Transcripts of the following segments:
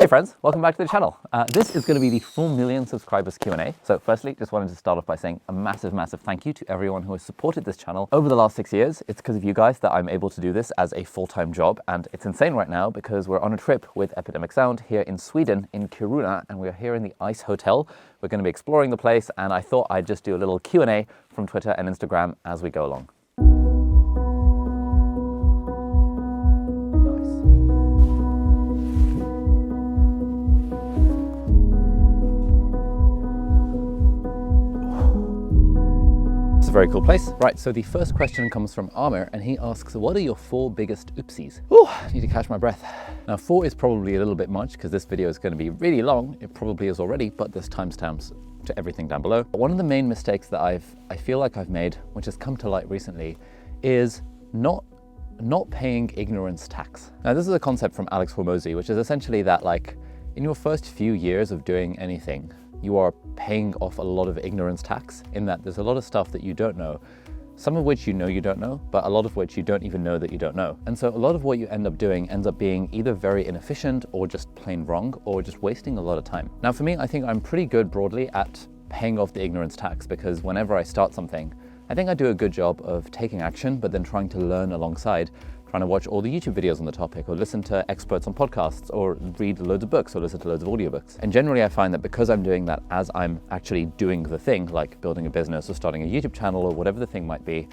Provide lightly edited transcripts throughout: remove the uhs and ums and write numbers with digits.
Hey friends, welcome back to the channel. This is going to be the 4 million subscribers Q&A. So firstly, just wanted to start off by saying a massive thank you to everyone who has supported this channel over the last 6 years. It's because of you guys that I'm able to do this as a full-time job, and it's insane right now because we're on a trip with Epidemic Sound here in Sweden, in Kiruna, and we're here in the Ice Hotel. We're going to be exploring the place, and I thought I'd just do a little Q&A from Twitter and Instagram as we go along. Very cool place. Right, so the first question comes from Amir, and he asks, what are your 4 biggest oopsies? Ooh, I need to catch my breath. Now 4 is probably a little bit much because this video is going to be really long. It probably is already, but there's timestamps to everything down below. But one of the main mistakes that I feel like I've made, which has come to light recently, is not paying ignorance tax. Now this is a concept from Alex Hormozi, which is essentially that, like, in your first few years of doing anything, you are paying off a lot of ignorance tax, in that there's a lot of stuff that you don't know, some of which you know you don't know, but a lot of which you don't even know that you don't know. And so a lot of what you end up doing ends up being either very inefficient or just plain wrong or just wasting a lot of time. Now for me, I think I'm pretty good broadly at paying off the ignorance tax, because whenever I start something, I think I do a good job of taking action, but then trying to learn alongside, trying to watch all the YouTube videos on the topic, or listen to experts on podcasts, or read loads of books, or listen to loads of audiobooks. And generally I find that because I'm doing that as I'm actually doing the thing, like building a business or starting a YouTube channel or whatever the thing might be,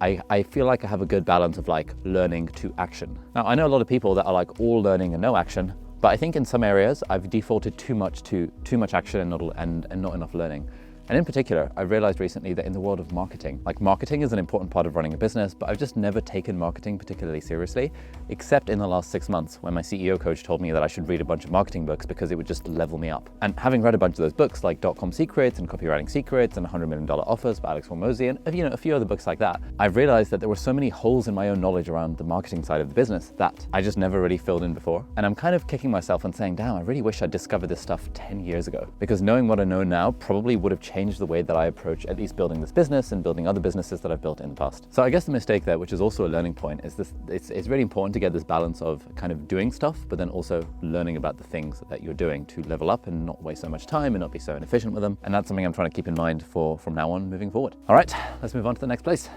I feel like I have a good balance of like learning to action. Now I know a lot of people that are like all learning and no action, but I think in some areas I've defaulted too much action and not enough learning. And in particular, I realized recently that in the world of marketing, like marketing is an important part of running a business, but I've just never taken marketing particularly seriously, except in the last 6 months when my CEO coach told me that I should read a bunch of marketing books because it would just level me up. And having read a bunch of those books like .com Secrets and Copywriting Secrets and $100 Million Offers by Alex Hormozi and a few other books like that, I've realized that there were so many holes in my own knowledge around the marketing side of the business that I just never really filled in before. And I'm kind of kicking myself and saying, damn, I really wish I'd discovered this stuff 10 years ago, because knowing what I know now probably would have changed the way that I approach at least building this business and building other businesses that I've built in the past. So I guess the mistake there, which is also a learning point, is it's really important to get this balance of kind of doing stuff, but then also learning about the things that you're doing to level up and not waste so much time and not be so inefficient with them. And that's something I'm trying to keep in mind from now on moving forward. All right, let's move on to the next place.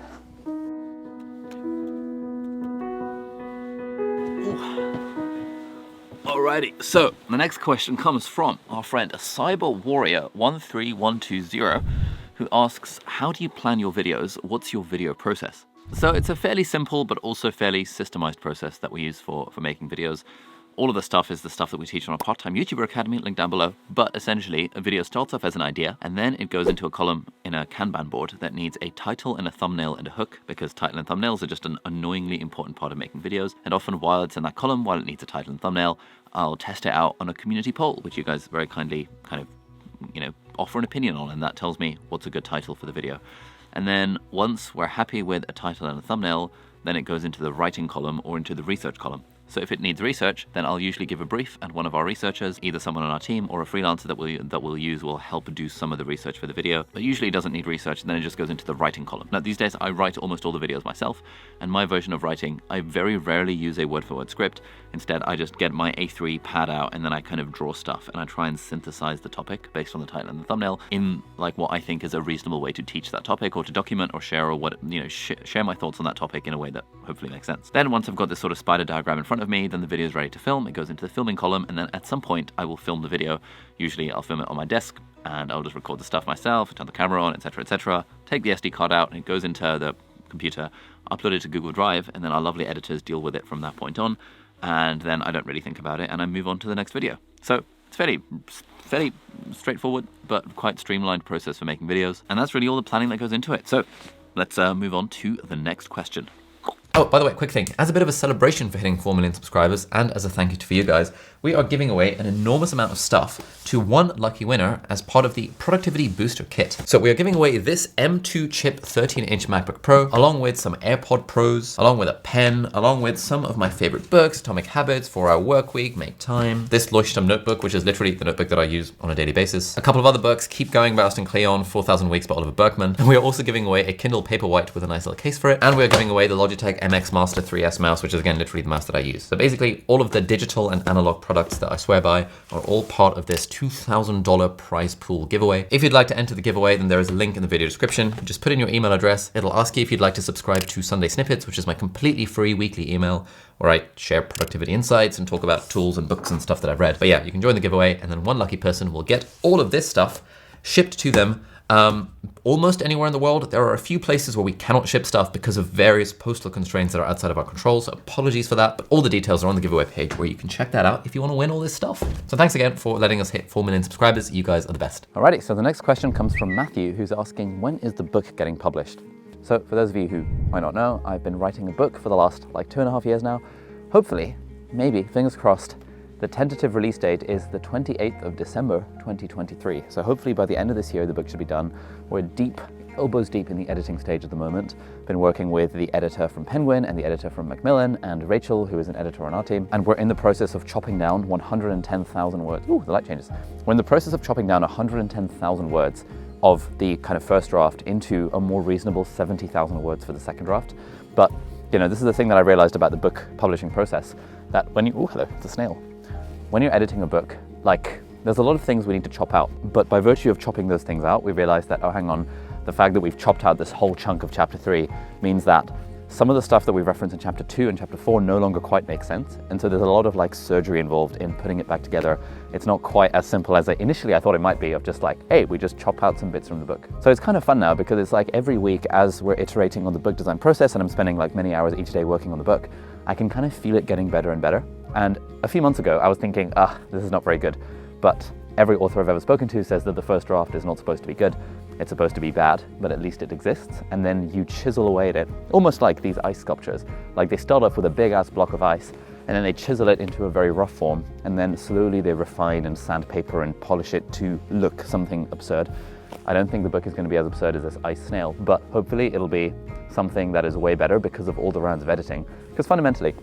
Alrighty, so the next question comes from our friend Cyber Warrior 13120, who asks, how do you plan your videos? What's your video process? So it's a fairly simple but also fairly systemized process that we use for making videos. All of the stuff is the stuff that we teach on our part-time YouTuber Academy, link down below. But essentially, a video starts off as an idea, and then it goes into a column in a Kanban board that needs a title and a thumbnail and a hook, because title and thumbnails are just an annoyingly important part of making videos. And often while it's in that column, while it needs a title and thumbnail, I'll test it out on a community poll, which you guys very kindly kind of, offer an opinion on, and that tells me what's a good title for the video. And then once we're happy with a title and a thumbnail, then it goes into the writing column or into the research column. So if it needs research, then I'll usually give a brief, and one of our researchers, either someone on our team or a freelancer that we'll use, will help do some of the research for the video. But usually it doesn't need research, and then it just goes into the writing column. Now these days I write almost all the videos myself, and my version of writing, I very rarely use a word-for-word script. Instead, I just get my A3 pad out, and then I kind of draw stuff, and I try and synthesize the topic based on the title and the thumbnail in like what I think is a reasonable way to teach that topic, or to document or share, or share my thoughts on that topic in a way that hopefully makes sense. Then once I've got this sort of spider diagram in front of me, then the video is ready to film. It goes into the filming column, and then at some point I will film the video. Usually I'll film it on my desk, and I'll just record the stuff myself, turn the camera on, etc., etc. Take the SD card out, and it goes into the computer, upload it to Google Drive, and then our lovely editors deal with it from that point on. And then I don't really think about it, and I move on to the next video. So it's fairly straightforward, but quite streamlined process for making videos. And that's really all the planning that goes into it. So let's move on to the next question. Oh, by the way, quick thing. As a bit of a celebration for hitting 4 million subscribers, and as a thank you to you guys, we are giving away an enormous amount of stuff to one lucky winner as part of the Productivity Booster Kit. So we are giving away this M2 chip 13-inch MacBook Pro, along with some AirPod Pros, along with a pen, along with some of my favorite books, Atomic Habits, 4-Hour Workweek, Make Time, this Leuchtturm notebook, which is literally the notebook that I use on a daily basis, a couple of other books, Keep Going by Austin Kleon, 4,000 Weeks by Oliver Burkeman, and we are also giving away a Kindle Paperwhite with a nice little case for it, and we are giving away the Logitech Logitech MX Master 3S mouse, which is again literally the mouse that I use. So basically all of the digital and analog products that I swear by are all part of this $2,000 prize pool giveaway. If you'd like to enter the giveaway, then there is a link in the video description. You just put in your email address. It'll ask you if you'd like to subscribe to Sunday Snippets, which is my completely free weekly email where I share productivity insights and talk about tools and books and stuff that I've read. But yeah, you can join the giveaway, and then one lucky person will get all of this stuff shipped to them almost anywhere in the world. There are a few places where we cannot ship stuff because of various postal constraints that are outside of our control, so apologies for that, but all the details are on the giveaway page where you can check that out if you want to win all this stuff. So thanks again for letting us hit 4 million subscribers. You guys are the best. Alrighty, so the next question comes from Matthew, who's asking, when is the book getting published? So for those of you who might not know, I've been writing a book for the last like 2.5 years now. Hopefully, maybe, fingers crossed, the tentative release date is the 28th of December, 2023. So hopefully by the end of this year, the book should be done. We're deep, elbows deep in the editing stage at the moment. Been working with the editor from Penguin and the editor from Macmillan and Rachel, who is an editor on our team. And we're in the process of chopping down 110,000 words. Ooh, the light changes. We're in the process of chopping down 110,000 words of the kind of first draft into a more reasonable 70,000 words for the second draft. But, you know, this is the thing that I realized about the book publishing process, that when you, oh, hello, it's a snail. When you're editing a book, like, there's a lot of things we need to chop out, but by virtue of chopping those things out, we realized that, oh, hang on, the fact that we've chopped out this whole chunk of chapter 3 means that some of the stuff that we referenced in chapter 2 and chapter 4 no longer quite makes sense. And so there's a lot of like surgery involved in putting it back together. It's not quite as simple as initially I thought it might be, of just like, hey, we just chop out some bits from the book. So it's kind of fun now because it's like every week as we're iterating on the book design process and I'm spending like many hours each day working on the book, I can kind of feel it getting better and better. And a few months ago, I was thinking, this is not very good. But every author I've ever spoken to says that the first draft is not supposed to be good. It's supposed to be bad, but at least it exists. And then you chisel away at it, almost like these ice sculptures. Like they start off with a big ass block of ice, and then they chisel it into a very rough form. And then slowly they refine and sandpaper and polish it to look something absurd. I don't think the book is going to be as absurd as this ice snail, but hopefully it'll be something that is way better because of all the rounds of editing. Because fundamentally,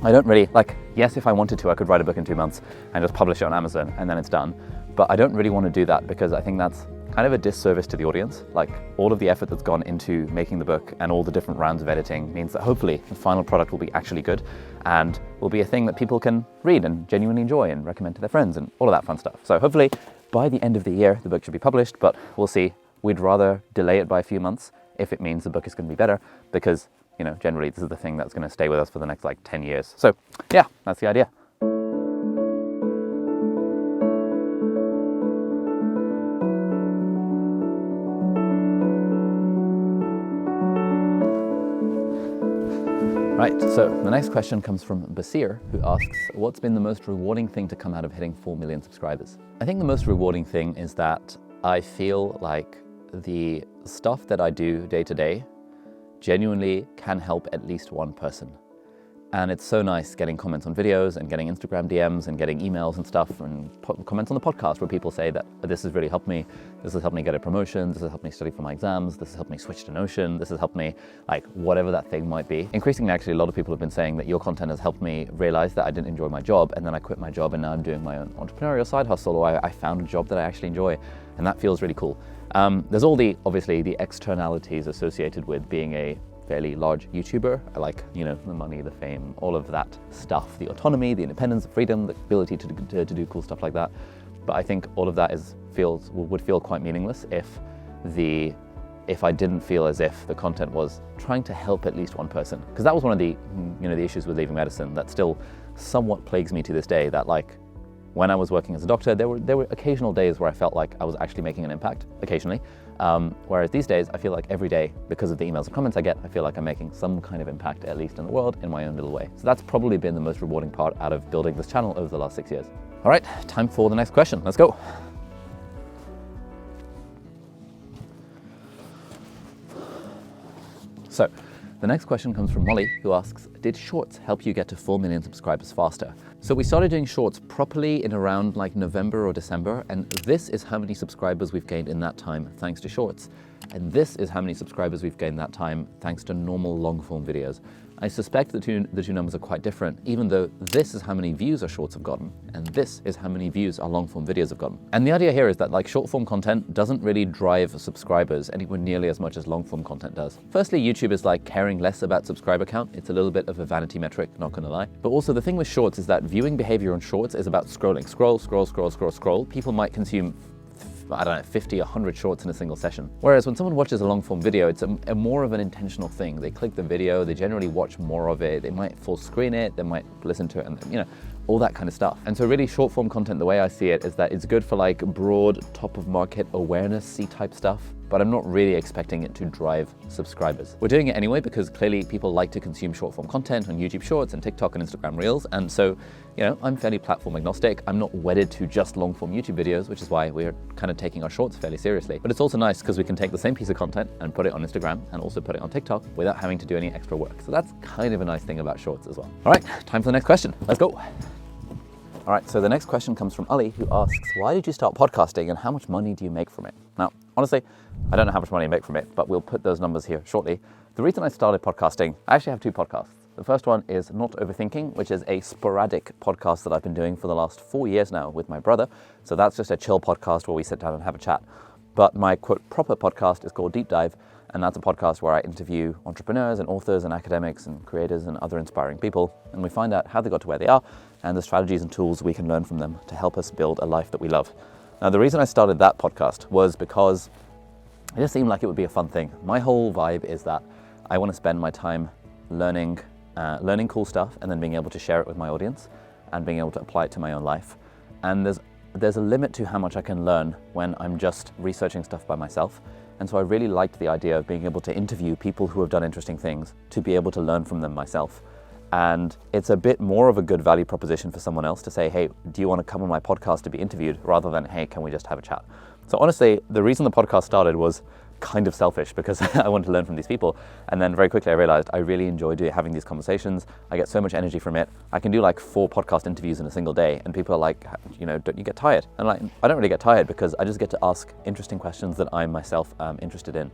I don't really, like, yes, if I wanted to, I could write a book in 2 months and just publish it on Amazon and then it's done. But I don't really want to do that because I think that's kind of a disservice to the audience. Like, all of the effort that's gone into making the book and all the different rounds of editing means that hopefully the final product will be actually good and will be a thing that people can read and genuinely enjoy and recommend to their friends and all of that fun stuff. So hopefully by the end of the year, the book should be published, but we'll see. We'd rather delay it by a few months if it means the book is going to be better, because, you know, generally this is the thing that's going to stay with us for the next like 10 years. So yeah, that's the idea. Right, so the next question comes from Basir, who asks, what's been the most rewarding thing to come out of hitting 4 million subscribers? I think the most rewarding thing is that I feel like the stuff that I do day to day genuinely can help at least one person. And it's so nice getting comments on videos and getting Instagram DMs and getting emails and stuff and comments on the podcast where people say that this has really helped me, this has helped me get a promotion, this has helped me study for my exams, this has helped me switch to Notion, this has helped me, like, whatever that thing might be. Increasingly, actually, a lot of people have been saying that your content has helped me realize that I didn't enjoy my job, and then I quit my job and now I'm doing my own entrepreneurial side hustle, or I found a job that I actually enjoy, and that feels really cool. There's all the, obviously, the externalities associated with being a fairly large YouTuber. I like, you know, the money, the fame, all of that stuff, the autonomy, the independence, the freedom, the ability to do cool stuff like that. But I think all of that would feel quite meaningless if I didn't feel as if the content was trying to help at least one person. Because that was one of the, you know, the issues with leaving medicine that still somewhat plagues me to this day, that like, when I was working as a doctor, there were occasional days where I felt like I was actually making an impact, occasionally. Whereas these days, I feel like every day, because of the emails and comments I get, I feel like I'm making some kind of impact, at least in the world, in my own little way. So that's probably been the most rewarding part out of building this channel over the last 6 years. All right, time for the next question. Let's go. So, the next question comes from Molly, who asks, did Shorts help you get to 4 million subscribers faster? So we started doing Shorts properly in around like November or December, and this is how many subscribers we've gained in that time thanks to Shorts. And this is how many subscribers we've gained that time thanks to normal long form videos. I suspect the two numbers are quite different, even though this is how many views our shorts have gotten, and this is how many views our long form videos have gotten. And the idea here is that like short form content doesn't really drive subscribers anywhere nearly as much as long form content does. Firstly, YouTube is like caring less about subscriber count. It's a little bit of a vanity metric, not gonna lie. But also the thing with shorts is that viewing behavior on shorts is about scrolling. Scroll, scroll, scroll, scroll, scroll. People might consume, I don't know, 50, 100 shorts in a single session. Whereas when someone watches a long form video, it's a more of an intentional thing. They click the video, they generally watch more of it, they might full screen it, they might listen to it, and you know, all that kind of stuff. And so really short form content, the way I see it is that it's good for like broad top of market awareness-y type stuff, but I'm not really expecting it to drive subscribers. We're doing it anyway because clearly people like to consume short form content on YouTube Shorts and TikTok and Instagram Reels. And so, you know, I'm fairly platform agnostic. I'm not wedded to just long form YouTube videos, which is why we're kind of taking our shorts fairly seriously. But it's also nice because we can take the same piece of content and put it on Instagram and also put it on TikTok without having to do any extra work. So that's kind of a nice thing about shorts as well. All right, time for the next question. Let's go. All right, so the next question comes from Ali, who asks, why did you start podcasting and how much money do you make from it? Now, honestly, I don't know how much money I make from it, but we'll put those numbers here shortly. The reason I started podcasting, I actually have two podcasts. The first one is Not Overthinking, which is a sporadic podcast that I've been doing for the last 4 years now with my brother. So that's just a chill podcast where we sit down and have a chat. But my quote proper podcast is called Deep Dive, and that's a podcast where I interview entrepreneurs and authors and academics and creators and other inspiring people, and we find out how they got to where they are and the strategies and tools we can learn from them to help us build a life that we love. Now, the reason I started that podcast was because it just seemed like it would be a fun thing. My whole vibe is that I want to spend my time learning cool stuff and then being able to share it with my audience and being able to apply it to my own life. And there's a limit to how much I can learn when I'm just researching stuff by myself. And so I really liked the idea of being able to interview people who have done interesting things to be able to learn from them myself. And it's a bit more of a good value proposition for someone else to say, hey, do you want to come on my podcast to be interviewed, rather than, hey, can we just have a chat? So honestly, the reason the podcast started was kind of selfish because I wanted to learn from these people. And then very quickly I realized I really enjoy having these conversations. I get so much energy from it. I can do like 4 podcast interviews in a single day, and people are like, you know, don't you get tired? And like, I don't really get tired because I just get to ask interesting questions that I myself am interested in.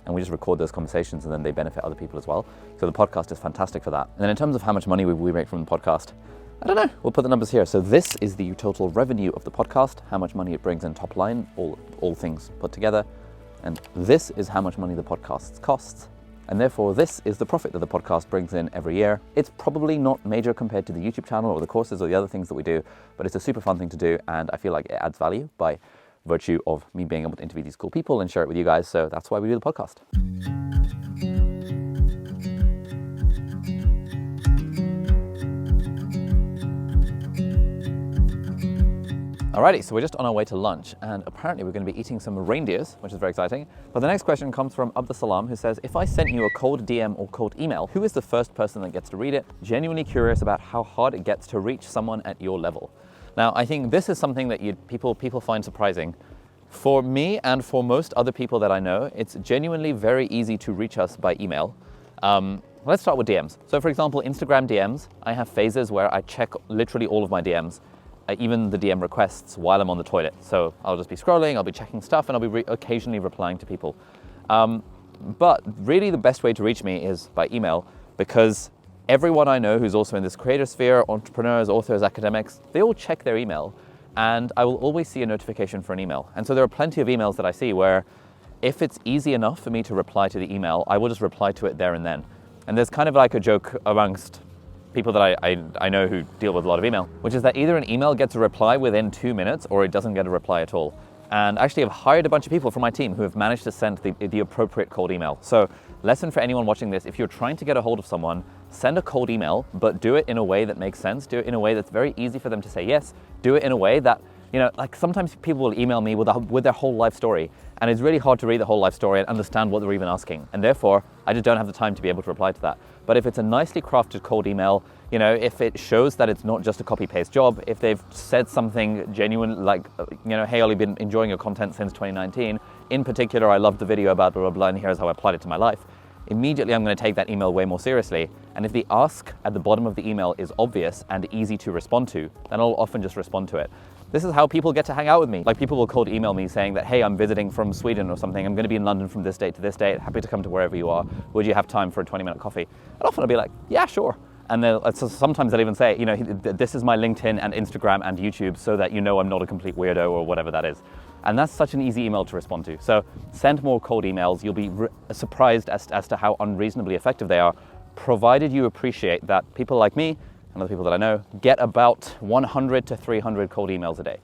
And we just record those conversations and then they benefit other people as well. So the podcast is fantastic for that. And then in terms of how much money we make from the podcast, I don't know, we'll put the numbers here. So this is the total revenue of the podcast, how much money it brings in top line, all things put together. And this is how much money the podcast costs. And therefore this is the profit that the podcast brings in every year. It's probably not major compared to the YouTube channel or the courses or the other things that we do, but it's a super fun thing to do. And I feel like it adds value by virtue of me being able to interview these cool people and share it with you guys. So that's why we do the podcast. Alrighty, so we're just on our way to lunch, and apparently we're going to be eating some reindeers, which is very exciting. But the next question comes from Abdaal, who says, if I sent you a cold DM or cold email, who is the first person that gets to read it? Genuinely curious about how hard it gets to reach someone at your level. Now, I think this is something that people find surprising. For me and for most other people that I know, it's genuinely very easy to reach us by email. Let's start with DMs. So for example, Instagram DMs, I have phases where I check literally all of my DMs. Even the DM requests while I'm on the toilet. So I'll just be scrolling, I'll be checking stuff, and I'll be occasionally replying to people. But really the best way to reach me is by email, because everyone I know who's also in this creator sphere, entrepreneurs, authors, academics, they all check their email, and I will always see a notification for an email. And so there are plenty of emails that I see where if it's easy enough for me to reply to the email, I will just reply to it there and then. And there's kind of like a joke amongst people that I know who deal with a lot of email, which is that either an email gets a reply within 2 minutes or it doesn't get a reply at all. And actually I've hired a bunch of people from my team who have managed to send the appropriate cold email. So lesson for anyone watching this, if you're trying to get a hold of someone, send a cold email, but do it in a way that makes sense. Do it in a way that's very easy for them to say yes. Do it in a way that, you know, like sometimes people will email me with their whole life story, and it's really hard to read the whole life story and understand what they're even asking. And therefore, I just don't have the time to be able to reply to that. But if it's a nicely crafted cold email, you know, if it shows that it's not just a copy-paste job, if they've said something genuine, like, you know, hey, Ollie, been enjoying your content since 2019. In particular, I loved the video about blah, blah, blah, and here's how I applied it to my life. Immediately, I'm going to take that email way more seriously. And if the ask at the bottom of the email is obvious and easy to respond to, then I'll often just respond to it. This is how people get to hang out with me. Like, people will cold email me saying that, hey, I'm visiting from Sweden or something. I'm going to be in London from this date to this date. Happy to come to wherever you are. Would you have time for a 20-minute coffee? And often I'll be like, yeah, sure. And sometimes they'll even say, you know, this is my LinkedIn and Instagram and YouTube so that you know I'm not a complete weirdo or whatever that is. And that's such an easy email to respond to. So send more cold emails. You'll be surprised as to how unreasonably effective they are, provided you appreciate that people like me and other people that I know get about 100 to 300 cold emails a day.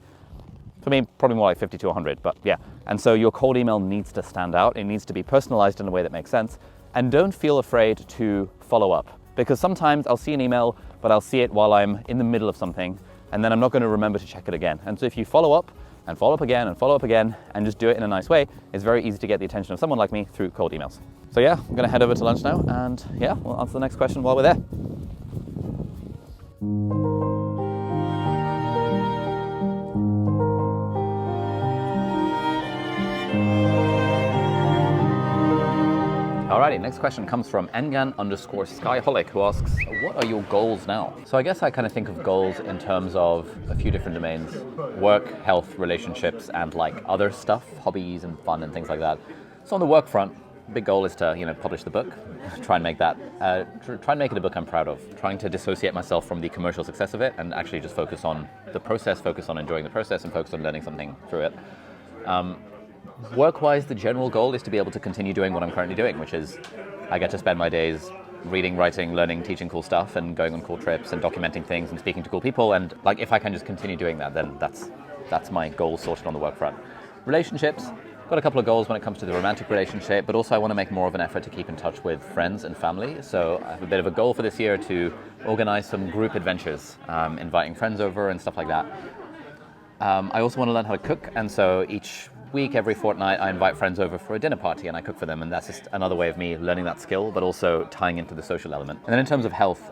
For me, probably more like 50 to 100, but yeah. And so your cold email needs to stand out. It needs to be personalized in a way that makes sense. And don't feel afraid to follow up, because sometimes I'll see an email, but I'll see it while I'm in the middle of something, and then I'm not going to remember to check it again. And so if you follow up and follow up again and follow up again and just do it in a nice way, it's very easy to get the attention of someone like me through cold emails. So yeah, I'm going to head over to lunch now, and yeah, we'll answer the next question while we're there. Alrighty, next question comes from Engan_Skyholic, who asks, what are your goals now? So I guess I kind of think of goals in terms of a few different domains: work, health, relationships, and like other stuff, hobbies and fun and things like that. So on the work front, big goal is to, publish the book, try and make that, try and make it a book I'm proud of, trying to dissociate myself from the commercial success of it and actually just focus on the process, focus on enjoying the process, and focus on learning something through it. Work-wise, the general goal is to be able to continue doing what I'm currently doing, which is I get to spend my days reading, writing, learning, teaching cool stuff, and going on cool trips and documenting things and speaking to cool people. And like, if I can just continue doing that, then that's my goal sorted on the work front. Relationships, got a couple of goals when it comes to the romantic relationship, but also I want to make more of an effort to keep in touch with friends and family. So I have a bit of a goal for this year to organize some group adventures, inviting friends over and stuff like that. I also want to learn how to cook, and so each week, every fortnight, I invite friends over for a dinner party and I cook for them, and that's just another way of me learning that skill, but also tying into the social element. And then in terms of health,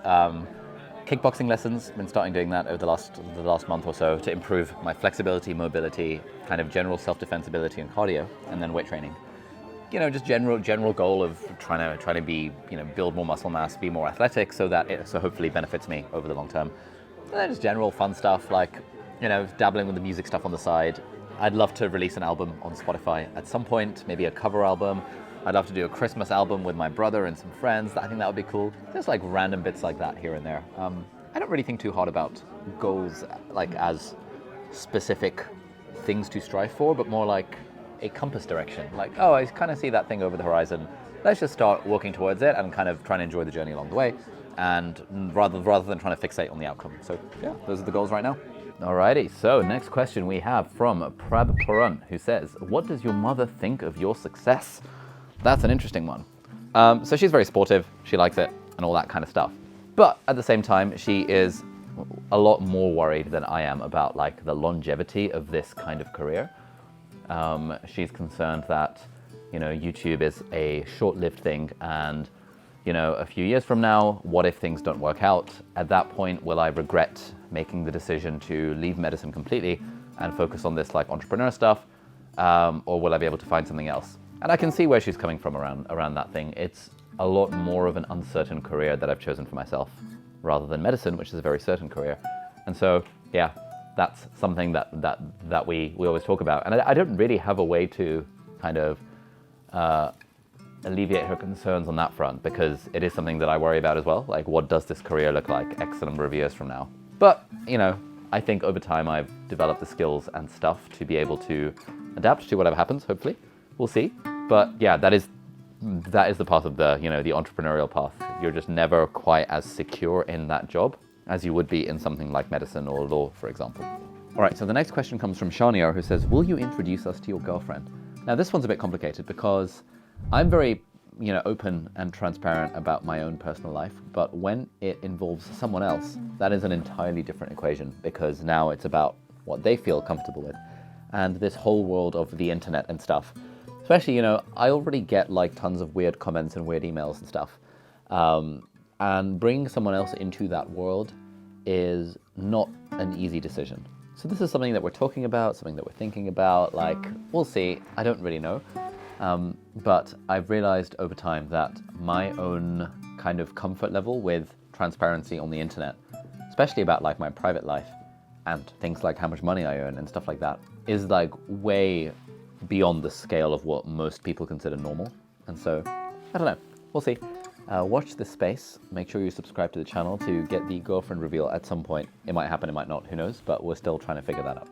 kickboxing lessons, been starting doing that over the last month or so to improve my flexibility, mobility, kind of general self-defense ability and cardio, and then weight training. Just general goal of trying to be, build more muscle mass, be more athletic, so that it hopefully benefits me over the long term. And then just general fun stuff like, dabbling with the music stuff on the side. I'd love to release an album on Spotify at some point, maybe a cover album. I'd love to do a Christmas album with my brother and some friends. I think that would be cool. Just like random bits like that here and there. I don't really think too hard about goals like as specific things to strive for, but more like a compass direction. Like, oh, I kind of see that thing over the horizon. Let's just start walking towards it and kind of try and enjoy the journey along the way, and rather than trying to fixate on the outcome. So yeah, those are the goals right now. Alrighty, so next question we have from Prab Purun, who says, what does your mother think of your success? That's an interesting one. So she's very supportive, she likes it, and all that kind of stuff. But at the same time, she is a lot more worried than I am about like the longevity of this kind of career. She's concerned that, YouTube is a short-lived thing, and a few years from now, what if things don't work out? At that point, will I regret making the decision to leave medicine completely and focus on this like entrepreneur stuff, or will I be able to find something else? And I can see where she's coming from around that thing. It's a lot more of an uncertain career that I've chosen for myself, rather than medicine, which is a very certain career. And so, yeah, that's something that we always talk about. And I don't really have a way to kind of alleviate her concerns on that front, because it is something that I worry about as well. Like, what does this career look like X number of years from now? But, I think over time I've developed the skills and stuff to be able to adapt to whatever happens, hopefully. We'll see. But yeah, that is the path of the entrepreneurial path. You're just never quite as secure in that job as you would be in something like medicine or law, for example. All right, so the next question comes from Shania, who says, will you introduce us to your girlfriend? Now, this one's a bit complicated because I'm very open and transparent about my own personal life, but when it involves someone else, that is an entirely different equation, because now it's about what they feel comfortable with. And this whole world of the internet and stuff, especially, I already get like tons of weird comments and weird emails and stuff. And bringing someone else into that world is not an easy decision. So this is something that we're talking about, something that we're thinking about, like, we'll see, I don't really know. But I've realized over time that my own kind of comfort level with transparency on the internet, especially about like my private life and things like how much money I earn and stuff like that, is like way beyond the scale of what most people consider normal. And so, I don't know, we'll see. Watch this space. Make sure you subscribe to the channel to get the girlfriend reveal at some point. It might happen, it might not, who knows, but we're still trying to figure that out.